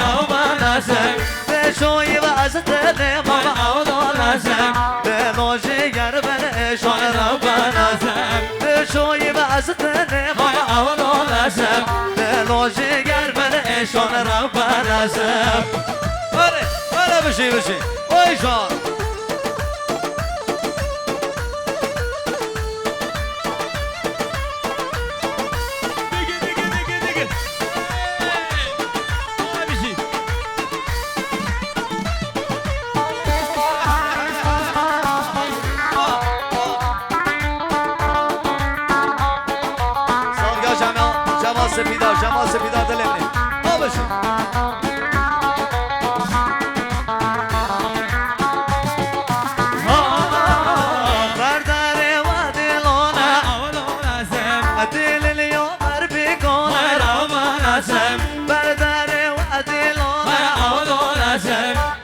روبا ناسم شوی واسط ما عود ناسم لوجي قرب شون روبا ناسم شوی واسط ما عود ناسم لوجي قرب شون روبا ناسم ولا بشي وي شون جمال سپیدا دلمنی ما بشی برداره و دلونه دل اليوم ربيكونه برداره و دلونه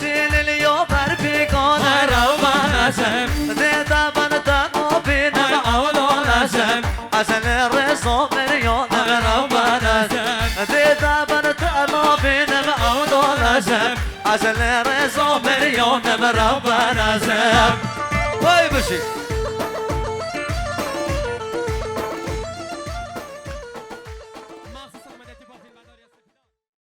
دل اليوم ربيكونه ديتا بنتا قوبينا عسل الرسول مليون ديتا بنتا قوبينا عسل الرسول مليون مرحبا ناسم واي بشي